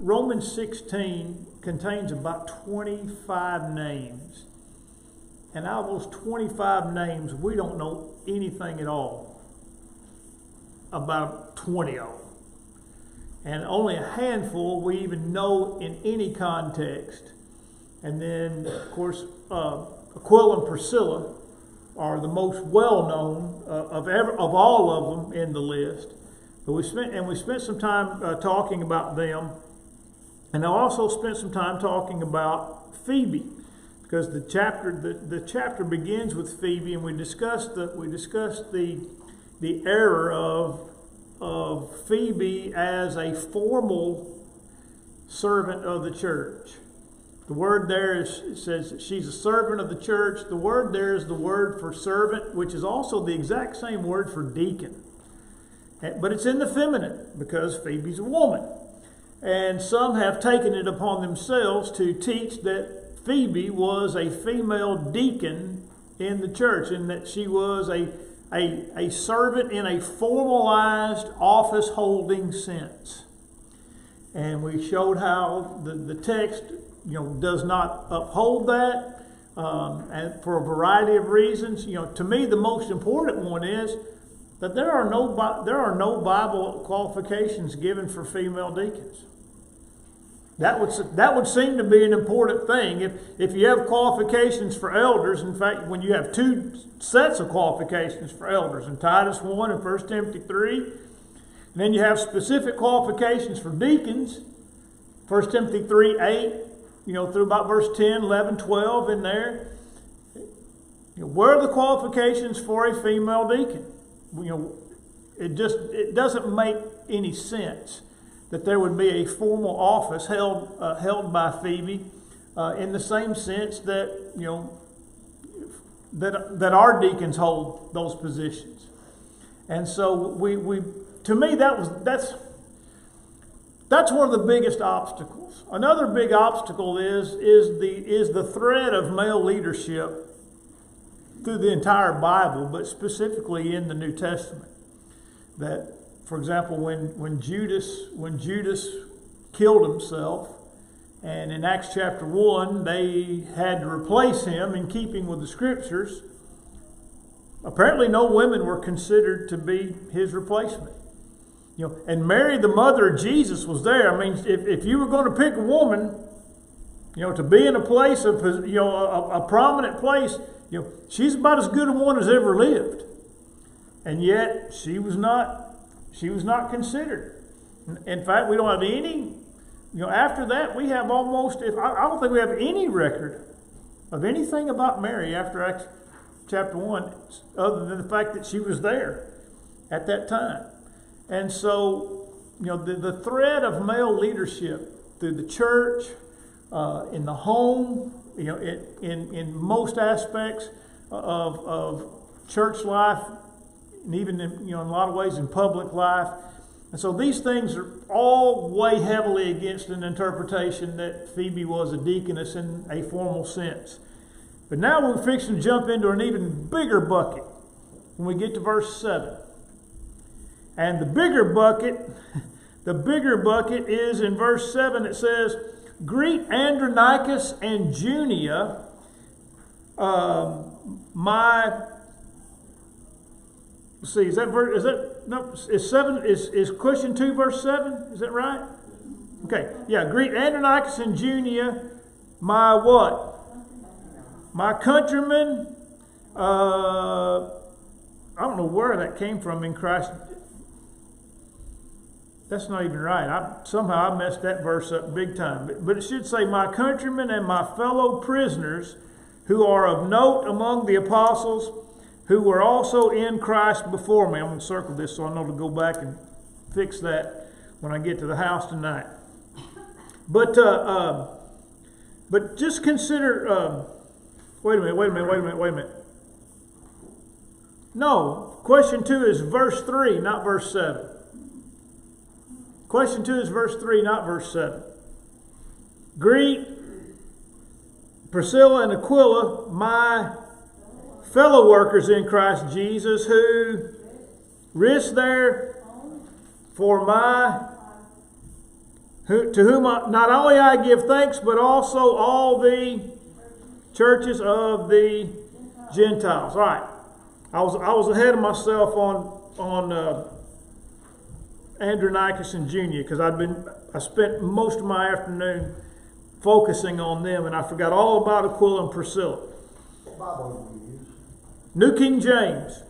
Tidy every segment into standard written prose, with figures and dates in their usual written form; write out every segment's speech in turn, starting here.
Romans 16 contains about 25 names. And out of those 25 names, we don't know anything at all about 20 of them. And only a handful we even know in any context. And then, of course, Aquila and Priscilla are the most well-known of all of them in the list. But we spent some time talking about them. And I also spent some time talking about Phoebe, because the chapter begins with Phoebe, and we discussed the error of Phoebe as a formal servant of the church. The word there says that she's a servant of the church. The word there is the word for servant, which is also the exact same word for deacon. But it's in the feminine because Phoebe's a woman. And some have taken it upon themselves to teach that Phoebe was a female deacon in the church, and that she was a servant in a formalized office-holding sense. And we showed how the text, does not uphold that, and for a variety of reasons. To me, the most important one is that there are no Bible qualifications given for female deacons. That would seem to be an important thing. If you have qualifications for elders, in fact, when you have two sets of qualifications for elders, in Titus 1 and 1 Timothy 3, and then you have specific qualifications for deacons, 1 Timothy 3, 8, through about verse 10, 11, 12 in there. Where are the qualifications for a female deacon? It doesn't make any sense that there would be a formal office held by Phoebe in the same sense that that our deacons hold those positions. And so to me that's one of the biggest obstacles. Another big obstacle is the thread of male leadership through the entire Bible, but specifically in the New Testament. That, for example, when Judas killed himself, and in Acts chapter 1 they had to replace him in keeping with the scriptures, apparently no women were considered to be his replacement. And Mary, the mother of Jesus, was there. I mean, if you were going to pick a woman, to be in a place of, a prominent place, she's about as good a one as ever lived. And yet she was not considered. In fact, we don't have any, after that we have almost, I don't think we have any record of anything about Mary after Acts chapter 1, other than the fact that she was there at that time. And so, the thread of male leadership through the church, in the home, in most aspects of church life, and even in a lot of ways in public life. And so these things are all weigh heavily against an interpretation that Phoebe was a deaconess in a formal sense. But now we're fixing to jump into an even bigger bucket when we get to verse 7. And the bigger bucket is in verse 7. It says, "Greet Andronicus and Junia, my..." Let's see, is question 2 verse 7? Is that right? Okay, yeah. "Greet Andronicus and Junia, my what? My countrymen." I don't know where that came from in Christ. That's not even right. Somehow I messed that verse up big time. But it should say, "My countrymen and my fellow prisoners who are of note among the apostles, who were also in Christ before me." I'm going to circle this so I know to go back and fix that when I get to the house tonight. But just consider. Wait a minute. No, question 2 is verse 3, not verse 7. Question 2 is verse 3, not verse 7. "Greet Priscilla and Aquila, my fellow workers in Christ Jesus, who risked their for my to whom not only I give thanks, but also all the churches of the Gentiles. All right. I was ahead of myself on Andronicus and Junia because I spent most of my afternoon focusing on them, and I forgot all about Aquila and Priscilla. What Bible do you use? New King James.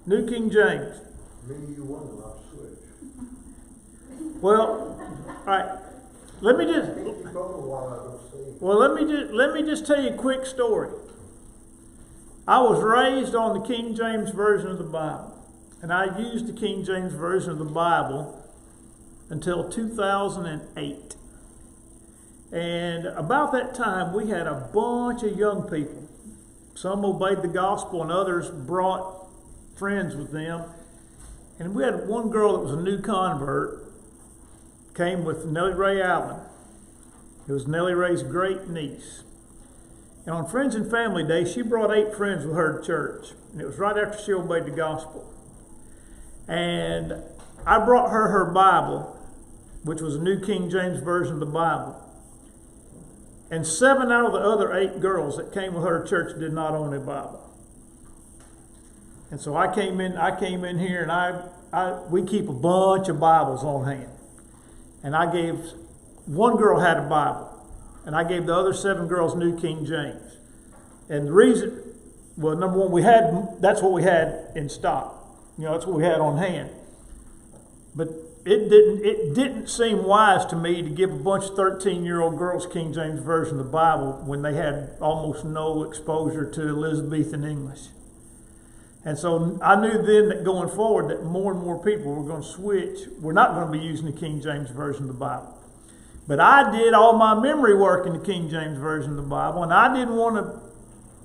New King James. Maybe you want to not switch. Well, all right. Let me just. Well, let me just tell you a quick story. I was raised on the King James Version of the Bible, and I used the King James Version of the Bible until 2008. And about that time, we had a bunch of young people. Some obeyed the gospel, and others brought friends with them. And we had one girl that was a new convert, came with Nellie Ray Allen. It was Nellie Ray's great niece. And on Friends and Family Day, she brought 8 friends with her to church. And it was right after she obeyed the gospel. And I brought her Bible, which was a New King James Version of the Bible. And 7 out of the other 8 girls that came with her to church did not own a Bible. And so I came in here, and we keep a bunch of Bibles on hand. And I gave, one girl had a Bible. And I gave the other 7 girls New King James. And the reason, well, number one, that's what we had in stock. That's what we had on hand. But it didn't seem wise to me to give a bunch of 13-year-old girls King James Version of the Bible when they had almost no exposure to Elizabethan English. And so I knew then that going forward that more and more people were going to switch. We're not going to be using the King James Version of the Bible. But I did all my memory work in the King James Version of the Bible, and I didn't want to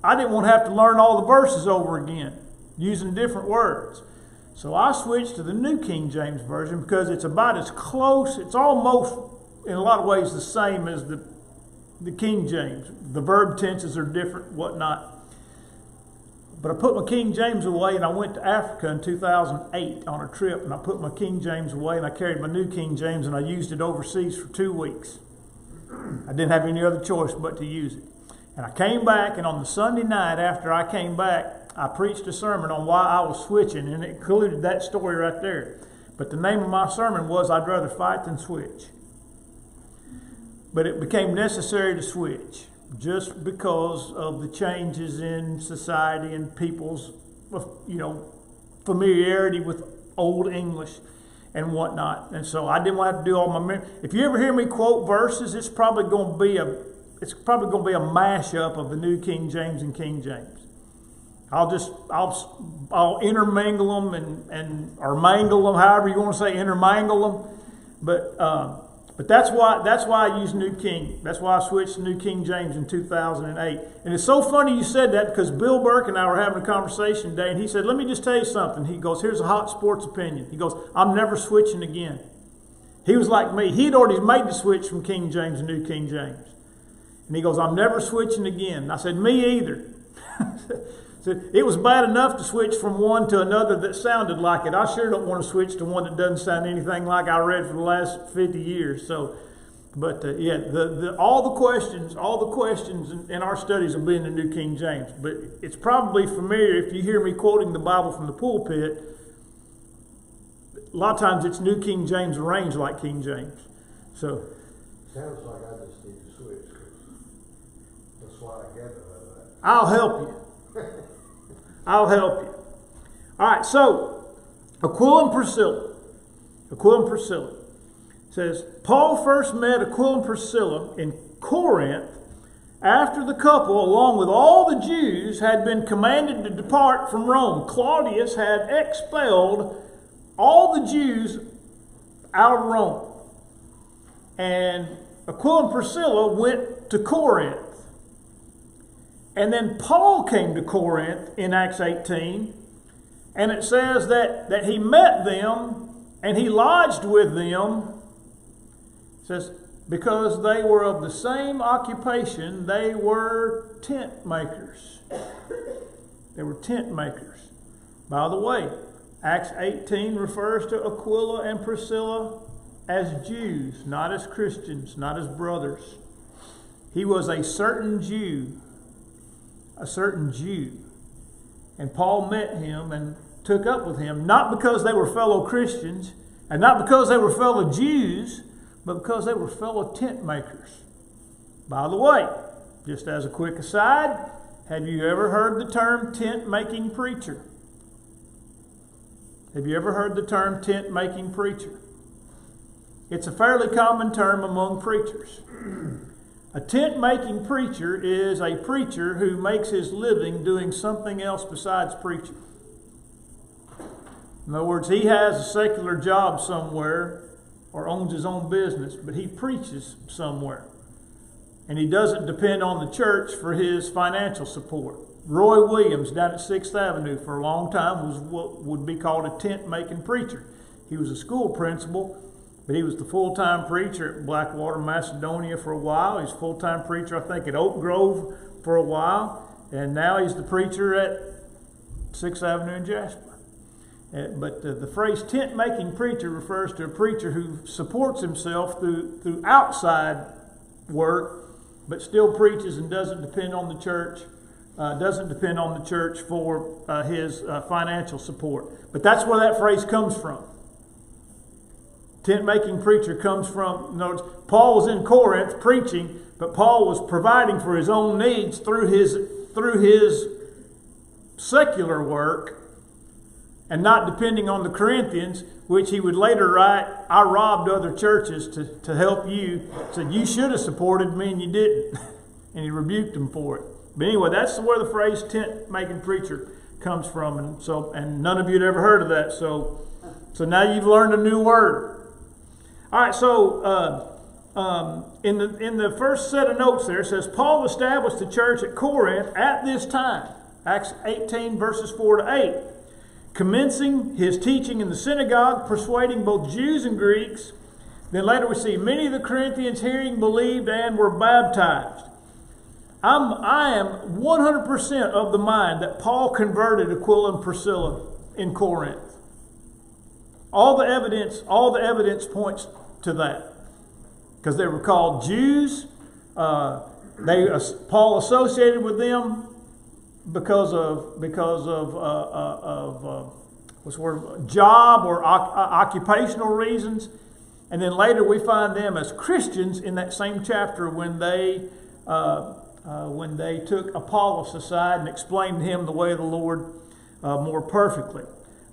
have to learn all the verses over again using different words. So I switched to the New King James Version because it's about as close, it's almost in a lot of ways the same as the King James. The verb tenses are different, whatnot. But I put my King James away, and I went to Africa in 2008 on a trip, and I put my King James away, and I carried my New King James, and I used it overseas for 2 weeks. I didn't have any other choice but to use it. And I came back, and on the Sunday night after I came back, I preached a sermon on why I was switching, and it included that story right there. But the name of my sermon was, I'd rather fight than switch. But it became necessary to switch, just because of the changes in society and people's, familiarity with Old English and whatnot. And so I didn't want to have to do all my memory. If you ever hear me quote verses, it's probably going to be a mashup of the New King James and King James. I'll intermingle them or mangle them, however you want to say, intermingle them. But that's why I use New King. That's why I switched to New King James in 2008. And it's so funny you said that because Bill Burke and I were having a conversation today, and he said, let me just tell you something. He goes, here's a hot sports opinion. He goes, I'm never switching again. He was like me. He'd already made the switch from King James to New King James. And he goes, I'm never switching again. And I said, me either. So it was bad enough to switch from one to another that sounded like it. I sure don't want to switch to one that doesn't sound anything like I read for the last 50 years. So, but all the questions in our studies will be in the New King James. But it's probably familiar if you hear me quoting the Bible from the pulpit. A lot of times it's New King James arranged like King James. So sounds like I just need to switch. That's what I gather out of that. I'll help you. I'll help you. All right, so Aquila and Priscilla. It says, Paul first met Aquila and Priscilla in Corinth after the couple, along with all the Jews, had been commanded to depart from Rome. Claudius had expelled all the Jews out of Rome. And Aquila and Priscilla went to Corinth. And then Paul came to Corinth in Acts 18, and it says that he met them and he lodged with them. It says, because they were of the same occupation, they were tent makers. They were tent makers. By the way, Acts 18 refers to Aquila and Priscilla as Jews, not as Christians, not as brothers. He was a certain Jew. A certain Jew. And Paul met him and took up with him, not because they were fellow Christians, and not because they were fellow Jews, but because they were fellow tent makers. By the way, just as a quick aside, have you ever heard the term tent-making preacher? Have you ever heard the term tent-making preacher? It's a fairly common term among preachers. A tent-making preacher is a preacher who makes his living doing something else besides preaching. In other words, he has a secular job somewhere or owns his own business, but he preaches somewhere. And he doesn't depend on the church for his financial support. Roy Williams down at 6th Avenue for a long time was what would be called a tent-making preacher. He was a school principal, but he was the full-time preacher at Blackwater, Macedonia for a while. He's a full-time preacher, I think, at Oak Grove for a while. And now he's the preacher at 6th Avenue in Jasper. But the phrase tent-making preacher refers to a preacher who supports himself through outside work, but still preaches and doesn't depend on the church, for his financial support. But that's where that phrase comes from. Tent-making preacher comes from, notice, Paul was in Corinth preaching, but Paul was providing for his own needs through his secular work and not depending on the Corinthians, which he would later write, I robbed other churches to help you. Said, you should have supported me and you didn't. And he rebuked them for it. But anyway, that's where the phrase tent-making preacher comes from. And none of you had ever heard of that. So now you've learned a new word. All right, so in the first set of notes there, it says, Paul established the church at Corinth at this time. Acts 18, verses 4 to 8. Commencing his teaching in the synagogue, persuading both Jews and Greeks. Then later we see many of the Corinthians hearing, believed, and were baptized. I am 100% of the mind that Paul converted Aquila and Priscilla in Corinth. All the evidence points to that, because they were called Jews. Paul associated with them because of job or occupational reasons, and then later we find them as Christians in that same chapter when they took Apollos aside and explained to him the way of the Lord more perfectly.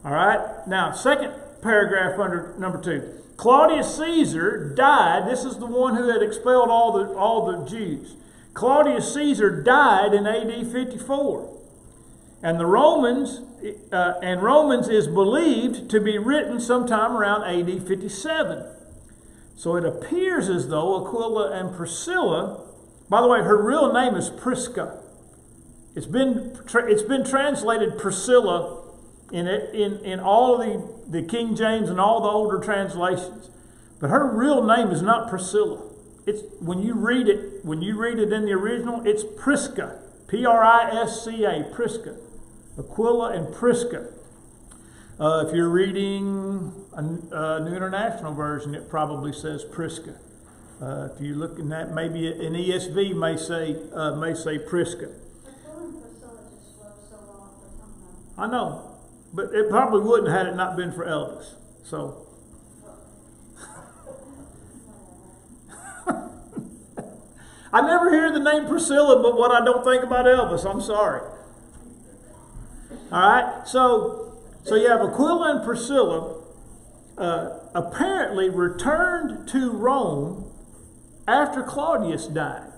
All right. Now, second paragraph under number 2. Claudius Caesar died. This is the one who had expelled all the Jews. Claudius Caesar died in AD 54. And Romans is believed to be written sometime around AD 57. So it appears as though Aquila and Priscilla, by the way, her real name is Prisca. It's been translated Priscilla in all of the King James and all the older translations. But her real name is not Priscilla. It's when you read it in the original, it's Prisca. Prisca, Prisca. Aquila and Prisca. If you're reading a New International Version, it probably says Prisca. If you're looking at maybe an ESV may say Prisca. I know, but it probably wouldn't had it not been for Elvis. So. I never hear the name Priscilla, but what I don't think about Elvis. I'm sorry. All right, so you have Aquila and Priscilla apparently returned to Rome after Claudius died.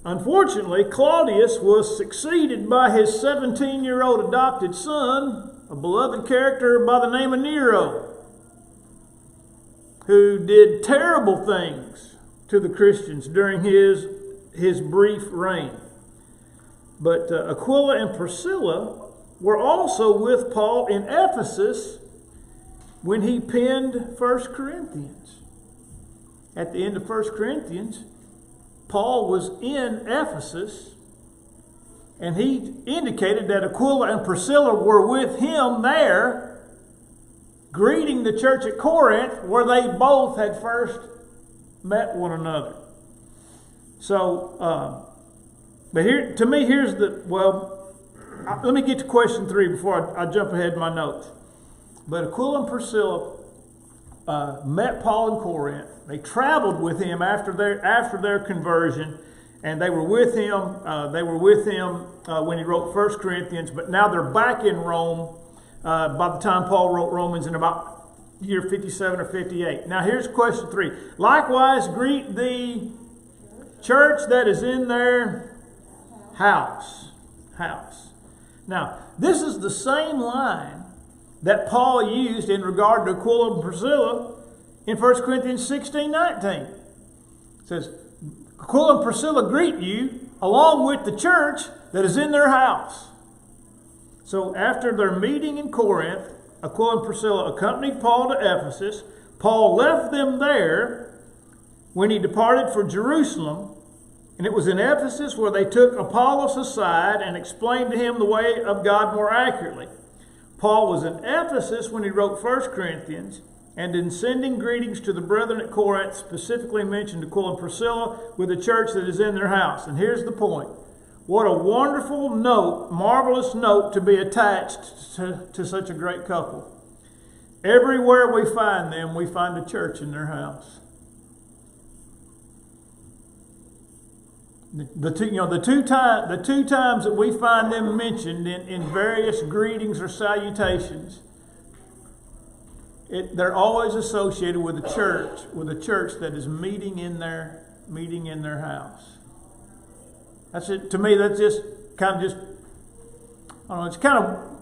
Unfortunately, Claudius was succeeded by his 17-year-old adopted son, a beloved character by the name of Nero, who did terrible things to the Christians during his brief reign. But Aquila and Priscilla were also with Paul in Ephesus when he penned 1 Corinthians. At the end of 1 Corinthians, Paul was in Ephesus, and he indicated that Aquila and Priscilla were with him there, greeting the church at Corinth, where they both had first met one another. So, but here, to me, here's the, let me get to question 3 before I jump ahead in my notes. But Aquila and Priscilla met Paul in Corinth. They traveled with him after their conversion, and they were with him. When he wrote 1 Corinthians. But now they're back in Rome by the time Paul wrote Romans in about year 57 or 58. Now here's question 3. Likewise, greet the church that is in their house. Now, this is the same line that Paul used in regard to Aquila and Priscilla in 1 Corinthians 16:19. It says, Aquila and Priscilla greet you along with the church that is in their house. So after their meeting in Corinth, Aquila and Priscilla accompanied Paul to Ephesus. Paul left them there when he departed for Jerusalem. And it was in Ephesus where they took Apollos aside and explained to him the way of God more accurately. Paul was in Ephesus when he wrote 1 Corinthians, and in sending greetings to the brethren at Corinth, specifically mentioned Aquila and Priscilla with the church that is in their house. And here's the point. What a wonderful note, marvelous note to be attached to such a great couple. Everywhere we find them, we find a church in their house. The two times that we find them mentioned in various greetings or salutations, they're always associated with a church that is meeting in their house. That's it. To me, that's just kind of I don't know. It kind of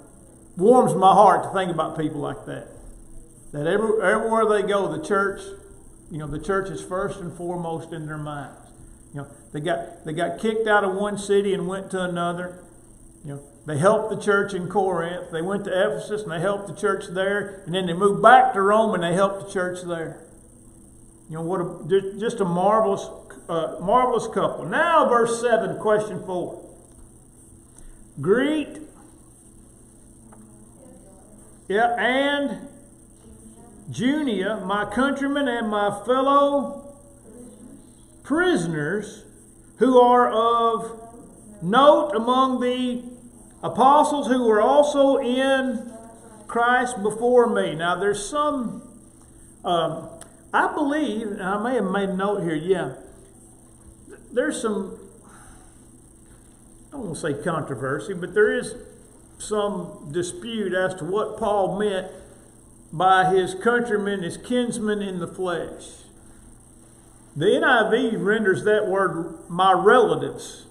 warms my heart to think about people like that. That everywhere they go, the church is first and foremost in their minds. They got kicked out of one city and went to another. They helped the church in Corinth. They went to Ephesus and they helped the church there. And then they moved back to Rome and they helped the church there. Just a marvelous couple. Now, verse 7, question 4. Greet, and Junia, my countrymen and my fellow prisoners, who are of note among the apostles who were also in Christ before me. Now there's some, I believe, and I may have made a note here, there's some, I don't want to say controversy, but there is some dispute as to what Paul meant by his countrymen, his kinsmen in the flesh. The NIV renders that word my relatives.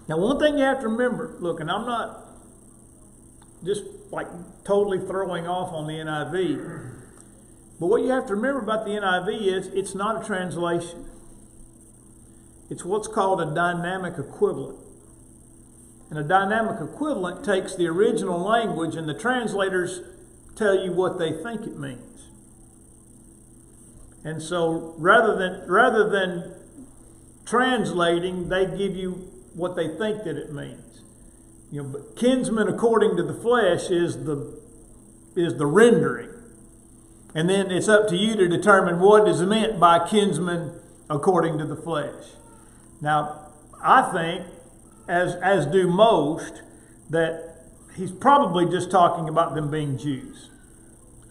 Now, one thing you have to remember, look, and I'm not just like totally throwing off on the NIV, but what you have to remember about the NIV is it's not a translation. It's what's called a dynamic equivalent. And a dynamic equivalent takes the original language and the translators tell you what they think it means. And so rather than translating, they give you what they think that it means. But kinsman according to the flesh is the rendering. And then it's up to you to determine what is meant by kinsman according to the flesh. Now, I think, as do most, that he's probably just talking about them being Jews.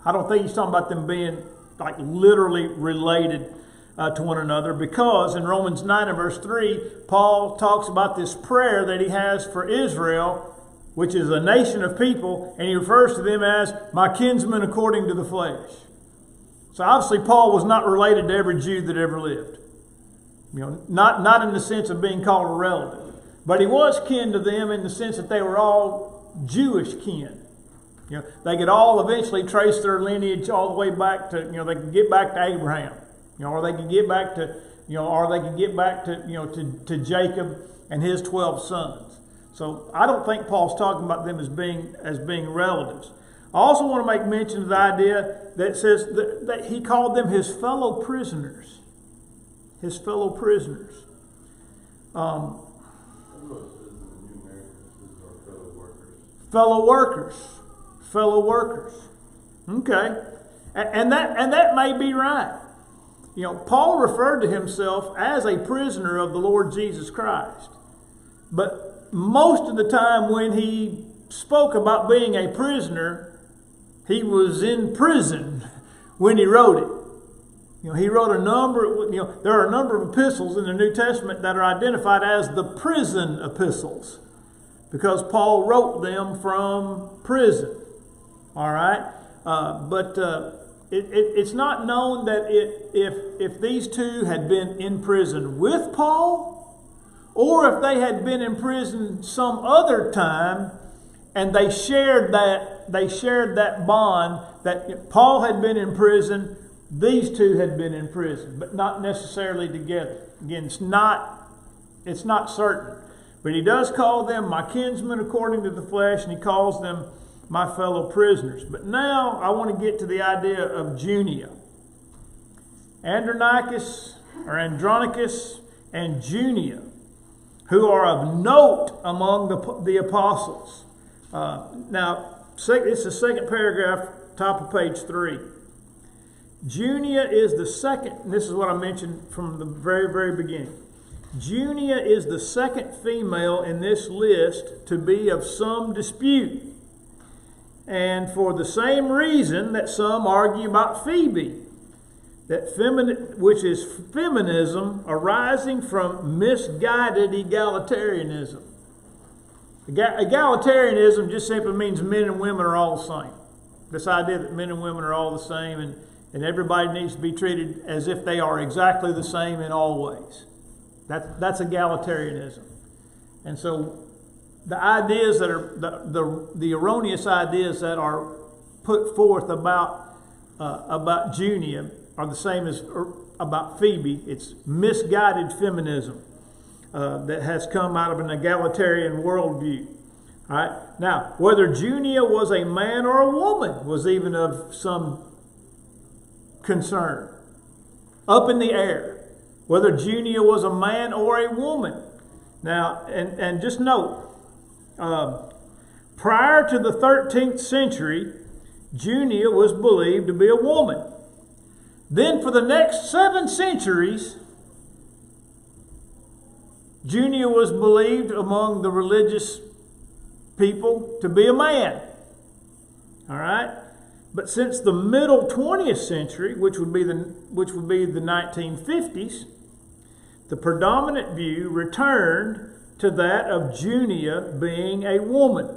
I don't think he's talking about them being like literally related to one another, because in Romans 9 and verse 3, Paul talks about this prayer that he has for Israel, which is a nation of people, and he refers to them as my kinsmen according to the flesh. So obviously Paul was not related to every Jew that ever lived. Not in the sense of being called a relative, but he was kin to them in the sense that they were all Jewish kin. They could all eventually trace their lineage all the way back to, they could get back to Abraham, or they could get back to, to Jacob and his 12 sons. So I don't think Paul's talking about them as being relatives. I also want to make mention of the idea that says that he called them his fellow prisoners. His fellow prisoners. Fellow workers. Okay. And that may be right. You know, Paul referred to himself as a prisoner of the Lord Jesus Christ. But most of the time when he spoke about being a prisoner, he was in prison when he wrote it. You know, he wrote there are a number of epistles in the New Testament that are identified as the prison epistles because Paul wrote them from prison. All right? It's not known that if these two had been in prison with Paul, or if they had been in prison some other time, and they shared that bond that Paul had been in prison, these two had been in prison, but not necessarily together. Again, it's not certain, but he does call them my kinsmen according to the flesh, and he calls them my fellow prisoners. But now I want to get to the idea of Junia. Andronicus and Junia, who are of note among the apostles. Now, it's the second paragraph, top of page 3. Junia is the second, and this is what I mentioned from the very, very beginning. Junia is the second female in this list to be of some dispute. And for the same reason that some argue about Phoebe, which is feminism arising from misguided egalitarianism. Egalitarianism just simply means men and women are all the same. This idea that men and women are all the same and everybody needs to be treated as if they are exactly the same in all ways. That's egalitarianism. And so the ideas that are the erroneous ideas that are put forth about Junia are the same as about Phoebe. It's misguided feminism that has come out of an egalitarian worldview. All right. Now, whether Junia was a man or a woman was even of some concern. Up in the air. Whether Junia was a man or a woman. Now, and just note, prior to the 13th century, Junia was believed to be a woman. Then for the next 7 centuries, Junia was believed among the religious people to be a man. All right? But since the middle 20th century, which would be the 1950s, the predominant view returned to that of Junia being a woman.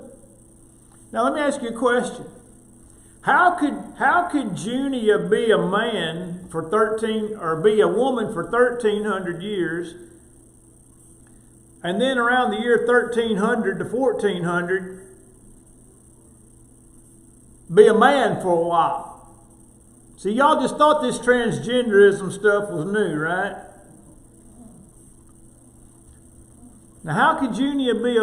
Now let me ask you a question. How could Junia be a man for be a woman for 1300 years, and then around the year 1300 to 1400 be a man for a while? See, y'all just thought this transgenderism stuff was new, right? Now, how could Junia be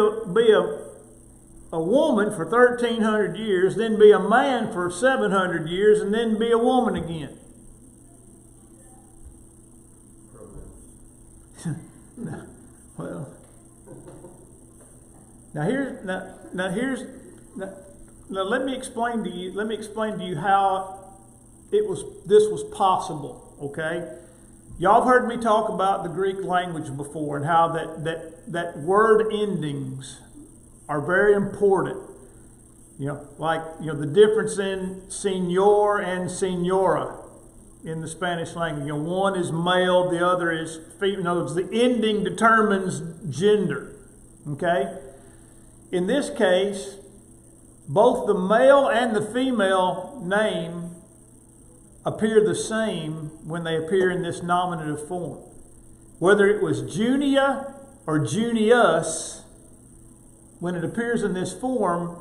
a woman for 1300 years, then be a man for 700 years, and then be a woman again? Well, now let me explain to you how this was possible. Okay. Y'all have heard me talk about the Greek language before and how that word endings are very important. The difference in señor and señora in the Spanish language. One is male, the other is female. In other words, the ending determines gender. Okay? In this case, both the male and the female name appear the same when they appear in this nominative form. Whether it was Junia or Junius, when it appears in this form,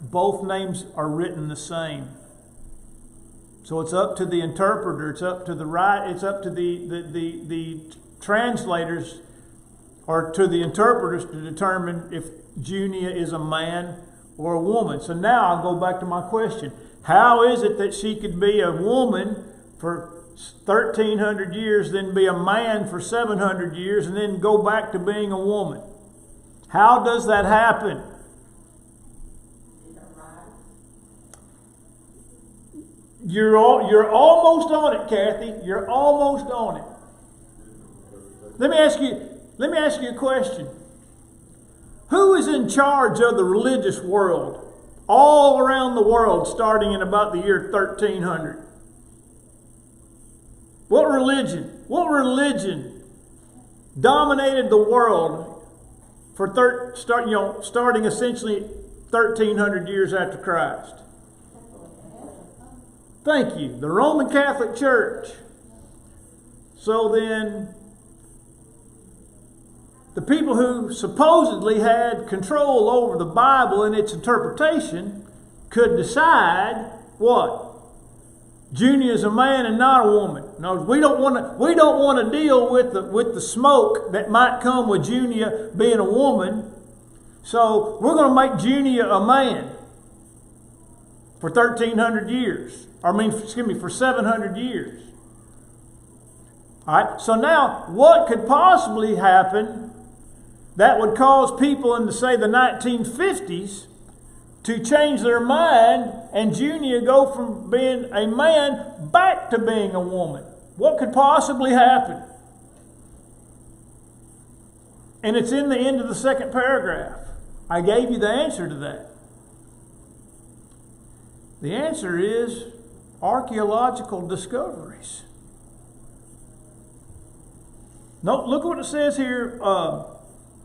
both names are written the same. So it's up to the interpreter, it's up to the translators or to the interpreters to determine if Junia is a man or a woman. So now I'll go back to my question. How is it that she could be a woman for 1300 years, then be a man for 700 years, and then go back to being a woman? How does that happen? You're almost on it, Kathy. You're almost on it. Let me ask you a question. Who is in charge of the religious world all around the world starting in about the year 1300? What religion dominated the world for starting essentially 1300 years after Christ? Thank you. The Roman Catholic Church. So then, the people who supposedly had control over the Bible and its interpretation could decide what? Junia is a man and not a woman. No, we don't want to deal with the smoke that might come with Junia being a woman. So we're going to make Junia a man for 1300 years. For 700 years. All right. So now, what could possibly happen that would cause people in, say, the 1950s to change their mind and Junia go from being a man back to being a woman? What could possibly happen? And it's in the end of the second paragraph. I gave you the answer to that. The answer is archaeological discoveries. No, look what it says here,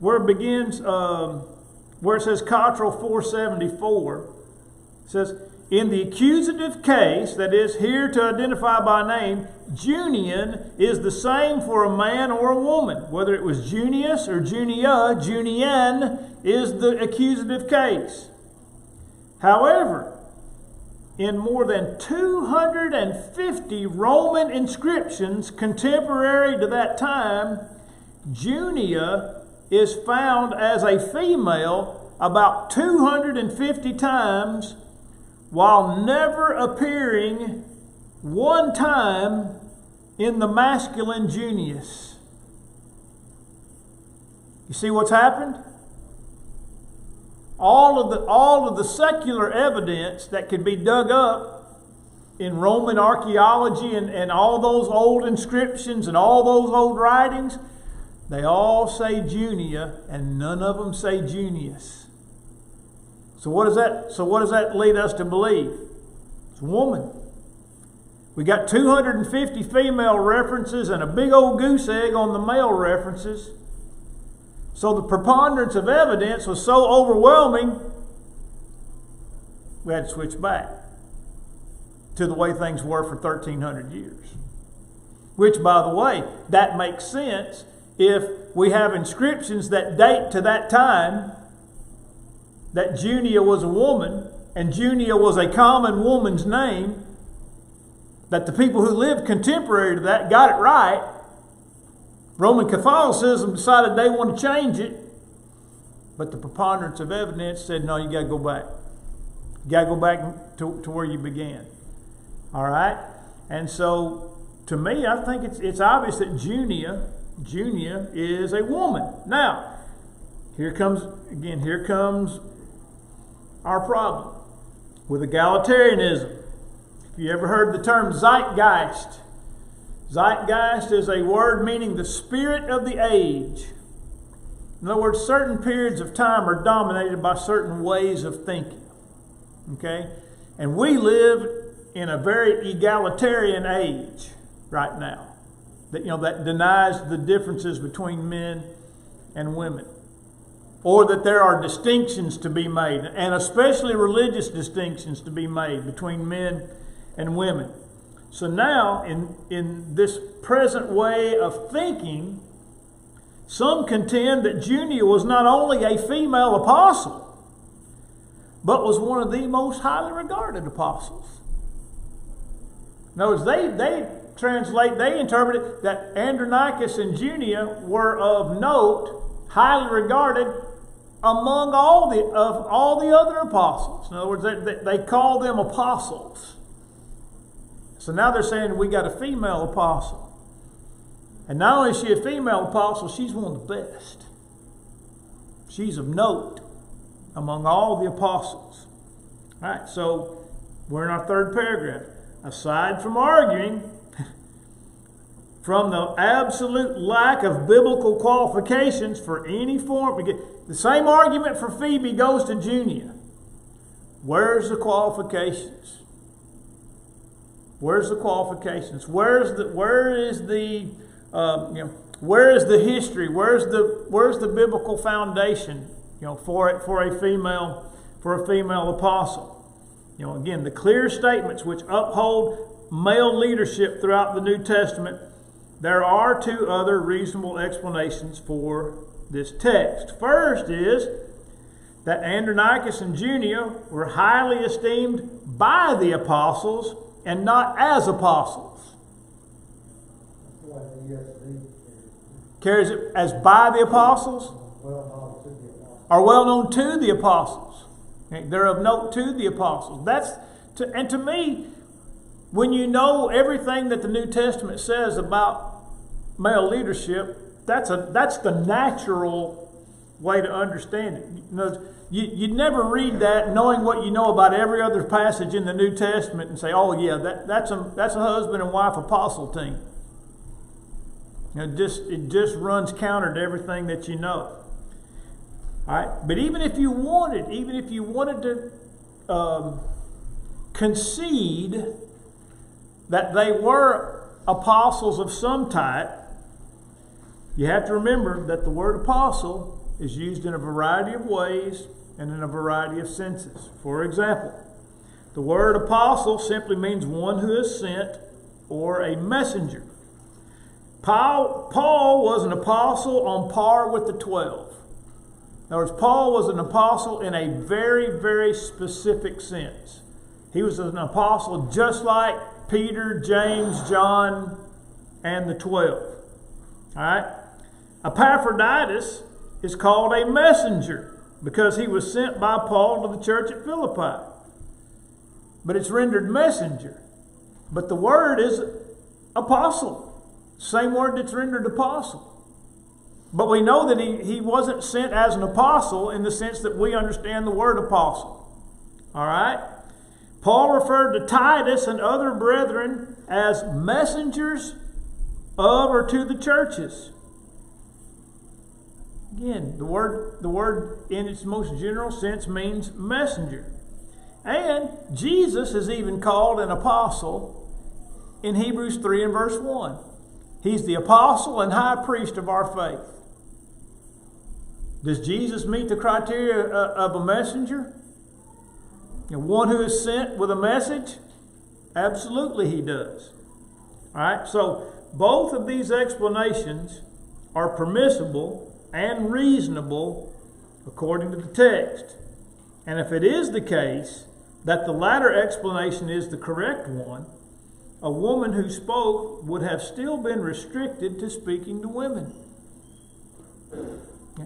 where it begins, where it says Cottrell 474. It says, in the accusative case, that is, here to identify by name, Junian is the same for a man or a woman. Whether it was Junius or Junia, Junian is the accusative case. However, in more than 250 Roman inscriptions contemporary to that time, Junia is found as a female about 250 times, while never appearing one time in the masculine Junius. You see what's happened? All of the secular evidence that could be dug up in Roman archaeology and all those old inscriptions and all those old writings, they all say Junia and none of them say Junius. So what does that lead us to believe? It's a woman. We got 250 female references and a big old goose egg on the male references. So the preponderance of evidence was so overwhelming, we had to switch back to the way things were for 1300 years. Which, by the way, that makes sense if we have inscriptions that date to that time, that Junia was a woman, and Junia was a common woman's name, that the people who lived contemporary to that got it right. Roman Catholicism decided they want to change it, but the preponderance of evidence said, no, you got to go back. You got to go back to where you began. All right? And so, to me, I think it's obvious that Junia is a woman. Now, here comes our problem with egalitarianism. If you ever heard the term zeitgeist, zeitgeist is a word meaning the spirit of the age. In other words, certain periods of time are dominated by certain ways of thinking. Okay? And we live in a very egalitarian age right now. That denies the differences between men and women. Or that there are distinctions to be made, and especially religious distinctions to be made between men and women. So now, in this present way of thinking, some contend that Junia was not only a female apostle, but was one of the most highly regarded apostles. In other words, they interpret it that Andronicus and Junia were of note, highly regarded among all the other apostles. In other words, they call them apostles. So now they're saying we got a female apostle. And not only is she a female apostle, she's one of the best. She's of note among all the apostles. All right, so we're in our third paragraph. aside from arguing, from the absolute lack of biblical qualifications for any form. The same argument for Phoebe goes to Junia. Where's the qualifications? Where's the qualifications? Where is the history? Where's the biblical foundation? For a female apostle. Again, the clear statements which uphold male leadership throughout the New Testament. There are two other reasonable explanations for this text. First is that Andronicus and Junia were highly esteemed by the apostles and not as apostles. Carries it as by the apostles? Are well known to the apostles. They're of note to the apostles. And to me, when you know everything that the New Testament says about male leadership, that's the natural way to understand it. You'd never read that knowing what you know about every other passage in the New Testament and say, "Oh yeah, that's a husband and wife apostle team." It just runs counter to everything that you know. All right, but even if you wanted to concede that they were apostles of some type, you have to remember that the word apostle is used in a variety of ways and in a variety of senses. For example, the word apostle simply means one who is sent or a messenger. Paul was an apostle on par with the 12. In other words, Paul was an apostle in a very, very specific sense. He was an apostle just like Peter, James, John, and the 12. All right? Epaphroditus is called a messenger because he was sent by Paul to the church at Philippi. But it's rendered messenger. But the word is apostle. Same word that's rendered apostle. But we know that he wasn't sent as an apostle in the sense that we understand the word apostle. All right? Paul referred to Titus and other brethren as messengers of or to the churches. Again, the word in its most general sense means messenger. And Jesus is even called an apostle in Hebrews 3 and verse 1. He's the apostle and high priest of our faith. Does Jesus meet the criteria of a messenger? One who is sent with a message? Absolutely he does. All right, so both of these explanations are permissible and reasonable according to the text. And if it is the case that the latter explanation is the correct one, a woman who spoke would have still been restricted to speaking to women.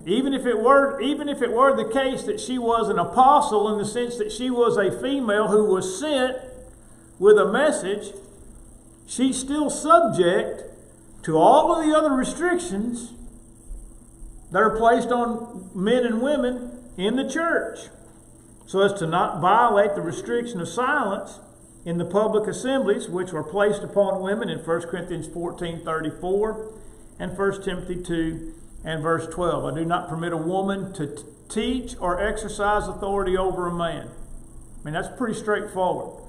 Even if it were the case that she was an apostle in the sense that she was a female who was sent with a message, she's still subject to all of the other restrictions that are placed on men and women in the church, so as to not violate the restriction of silence in the public assemblies which were placed upon women in 1 Corinthians 14:34 and 1 Timothy 2 and verse 12. I do not permit a woman to teach or exercise authority over a man. I mean, that's pretty straightforward.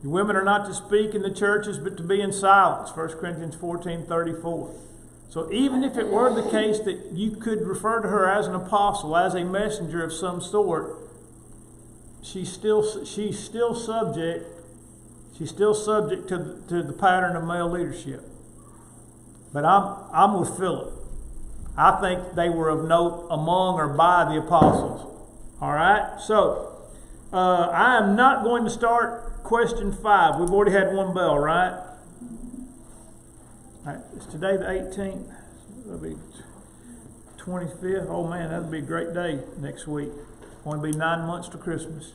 The women are not to speak in the churches, but to be in silence. 1 Corinthians 14:34. So even if it were the case that you could refer to her as an apostle, as a messenger of some sort, she's still subject to the pattern of male leadership. But I'm with Philip. I think they were of note among or by the apostles. All right? So, I am not going to start question 5. We've already had one bell, right? All right. It's today the 18th. It'll be 25th. Oh man, that'll be a great day next week. Only be 9 months to Christmas.